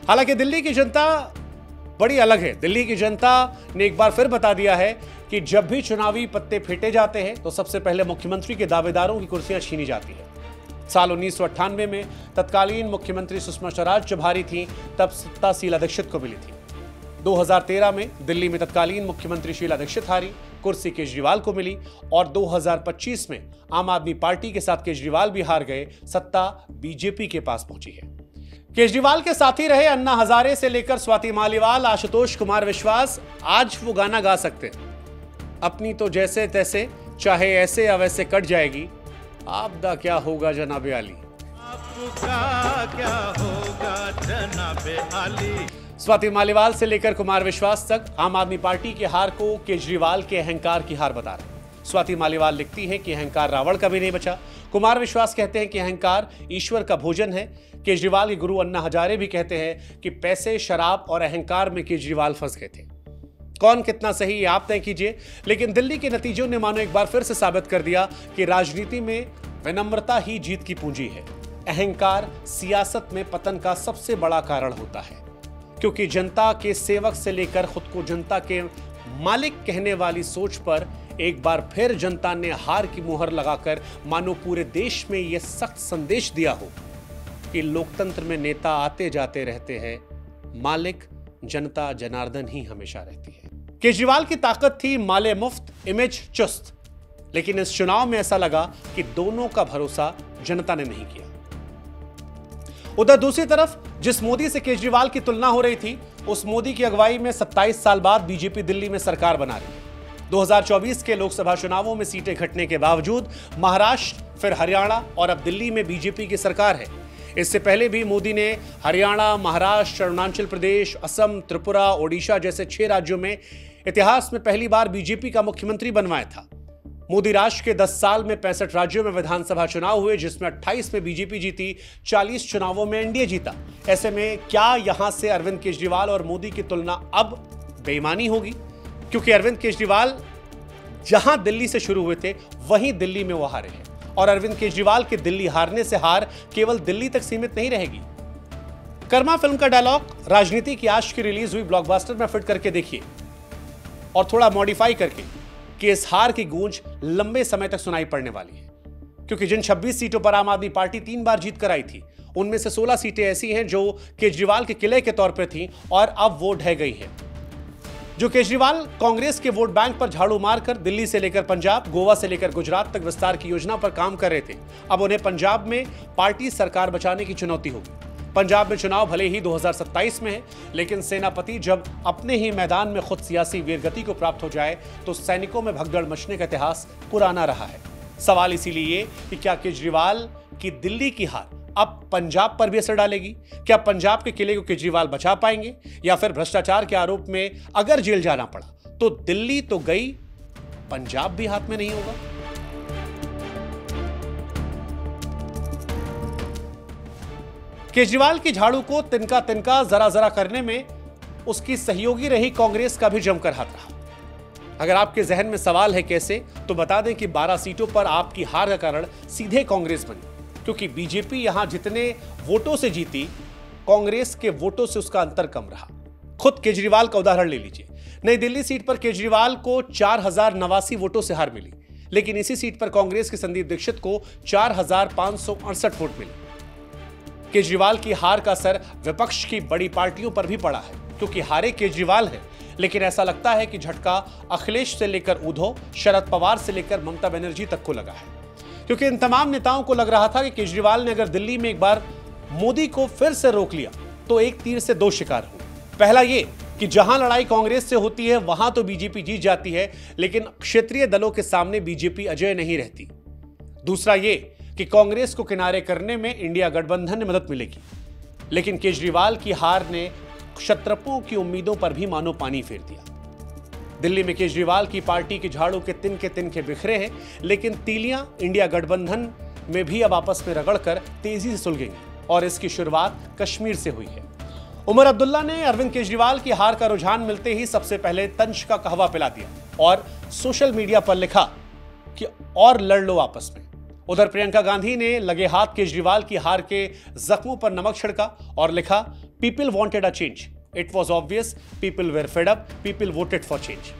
हालांकि दिल्ली की जनता बड़ी अलग है। दिल्ली की जनता ने एक बार फिर बता दिया है कि जब भी चुनावी पत्ते फेंटे जाते हैं तो सबसे पहले मुख्यमंत्री के दावेदारों की कुर्सियां छीनी जाती है। साल 1998 में तत्कालीन मुख्यमंत्री सुषमा स्वराज जब हारी थी तब सत्ता शीला दीक्षित को मिली थी। 2013 में दिल्ली में तत्कालीन मुख्यमंत्री शीला दीक्षित हारी, कुर्सी केजरीवाल को मिली और 2025 में आम आदमी पार्टी के साथ केजरीवाल भी हार गए, सत्ता बीजेपी के पास पहुंची है। केजरीवाल के साथी रहे अन्ना हजारे से लेकर स्वाति मालीवाल, आशुतोष कुमार विश्वास आज वो गाना गा सकते हैं, अपनी तो जैसे तैसे चाहे ऐसे या वैसे कट जाएगी, आपदा क्या होगा जनाबे आली। आपका क्या होगा जनाबे आली। स्वाति मालीवाल से लेकर कुमार विश्वास तक आम आदमी पार्टी की हार को केजरीवाल के अहंकार की हार बता रहे। स्वाति मालीवाल लिखती है कि अहंकार रावण का भी नहीं बचा। कुमार विश्वास कहते हैं कि अहंकार ईश्वर का भोजन है। केजरीवाल के गुरु अन्ना हजारे भी कहते हैं कि पैसे, शराब और अहंकार में केजरीवाल फंस गए थे। कौन कितना सही आप तय कीजिए, लेकिन दिल्ली के नतीजों ने मानो एक बार फिर से साबित कर दिया कि राजनीति में विनम्रता ही जीत की पूंजी है। अहंकार सियासत में पतन का सबसे बड़ा कारण होता है, क्योंकि जनता के सेवक से लेकर खुद को जनता के मालिक कहने वाली सोच पर एक बार फिर जनता ने हार की मुहर लगाकर मानो पूरे देश में यह सख्त संदेश दिया हो कि लोकतंत्र में नेता आते जाते रहते हैं, मालिक जनता जनार्दन ही हमेशा रहती है। केजरीवाल की ताकत थी माले मुफ्त, इमेज चुस्त, लेकिन इस चुनाव में ऐसा लगा कि दोनों का भरोसा जनता ने नहीं किया। उधर दूसरी तरफ जिस मोदी से केजरीवाल की तुलना हो रही थी, उस मोदी की अगुवाई में 27 साल बाद बीजेपी दिल्ली में सरकार बना रही है। 2024 के लोकसभा चुनावों में सीटें घटने के बावजूद महाराष्ट्र, फिर हरियाणा और अब दिल्ली में बीजेपी की सरकार है। इससे पहले भी मोदी ने हरियाणा, महाराष्ट्र, अरुणाचल प्रदेश, असम, त्रिपुरा, ओडिशा जैसे 6 राज्यों में इतिहास में पहली बार बीजेपी का मुख्यमंत्री बनवाया था। मोदी राष्ट्र के 10 साल में 65 राज्यों में विधानसभा चुनाव हुए, जिसमें 28 में बीजेपी जीती, 40 चुनावों में एनडीए जीता। ऐसे में क्या यहां से अरविंद केजरीवाल और मोदी की तुलना अब बेईमानी होगी? क्योंकि अरविंद केजरीवाल जहां दिल्ली से शुरू हुए थे वहीं दिल्ली में वो हारे हैं, और अरविंद केजरीवाल के दिल्ली हारने से हार केवल दिल्ली तक सीमित नहीं रहेगी। कर्मा फिल्म का डायलॉग राजनीति की आज की रिलीज हुई ब्लॉकबस्टर में फिट करके देखिए और थोड़ा मॉडिफाई करके कि इस हार की गूंज लंबे समय तक सुनाई पड़ने वाली है। क्योंकि जिन 26 सीटों पर आम आदमी पार्टी 3 बार जीत कर आई थी, उनमें से 16 सीटें ऐसी हैं जो केजरीवाल के किले के तौर पर थीं और अब वो ढह गई हैं। जो केजरीवाल कांग्रेस के वोट बैंक पर झाड़ू मारकर दिल्ली से लेकर पंजाब, गोवा से लेकर गुजरात तक विस्तार की योजना पर काम कर रहे थे, अब उन्हें पंजाब में पार्टी सरकार बचाने की चुनौती होगी। पंजाब में चुनाव भले ही 2027 में है, लेकिन सेनापति जब अपने ही मैदान में खुद सियासी वीरगति को प्राप्त हो जाए तो सैनिकों में भगदड़ मचने का इतिहास पुराना रहा है। सवाल इसीलिए ये कि क्या केजरीवाल की दिल्ली की हार अब पंजाब पर भी असर डालेगी? क्या पंजाब के किले को केजरीवाल बचा पाएंगे, या फिर भ्रष्टाचार के आरोप में अगर जेल जाना पड़ा तो दिल्ली तो गई, पंजाब भी हाथ में नहीं होगा? केजरीवाल की झाड़ू को तिनका तिनका, जरा जरा करने में उसकी सहयोगी रही कांग्रेस का भी जमकर हाथ रहा। अगर आपके जहन में सवाल है कैसे, तो बता दें कि 12 सीटों पर आपकी हार का कारण सीधे कांग्रेस बनी, क्योंकि बीजेपी यहां जितने वोटों से जीती, कांग्रेस के वोटों से उसका अंतर कम रहा। खुद केजरीवाल का उदाहरण ले लीजिए। नई दिल्ली सीट पर केजरीवाल को 4089 वोटों से हार मिली, लेकिन इसी सीट पर कांग्रेस के संदीप दीक्षित को 4568 वोट मिले। केजरीवाल की हार का असर विपक्ष की बड़ी पार्टियों पर भी पड़ा है, क्योंकि हारे केजरीवाल है, लेकिन ऐसा लगता है कि झटका अखिलेश से लेकर उद्धव, शरद पवार से लेकर ममता बनर्जी तक को लगा है। क्योंकि इन तमाम नेताओं को लग रहा था कि केजरीवाल ने अगर दिल्ली में एक बार मोदी को फिर से रोक लिया तो एक तीर से 2 शिकार हुए। पहला ये कि जहां लड़ाई कांग्रेस से होती है वहां तो बीजेपी जीत जाती है, लेकिन क्षेत्रीय दलों के सामने बीजेपी अजेय नहीं रहती। दूसरा ये कि कांग्रेस को किनारे करने में इंडिया गठबंधन ने मदद मिलेगी, लेकिन केजरीवाल की हार ने क्षत्रपों की उम्मीदों पर भी मानो पानी फेर दिया। दिल्ली में केजरीवाल की पार्टी के झाड़ू के तिनके बिखरे हैं, लेकिन तीलियां इंडिया गठबंधन में भी अब आपस में रगड़कर तेजी से सुलगेंगी, और इसकी शुरुआत कश्मीर से हुई है। उमर अब्दुल्ला ने अरविंद केजरीवाल की हार का रुझान मिलते ही सबसे पहले तंज का कहवा पिला दिया और सोशल मीडिया पर लिखा कि और लड़ लो आपस में। उधर प्रियंका गांधी ने लगे हाथ केजरीवाल की हार के जख्मों पर नमक छिड़का और लिखा, People wanted a change. It was obvious. People were fed up. People voted for change.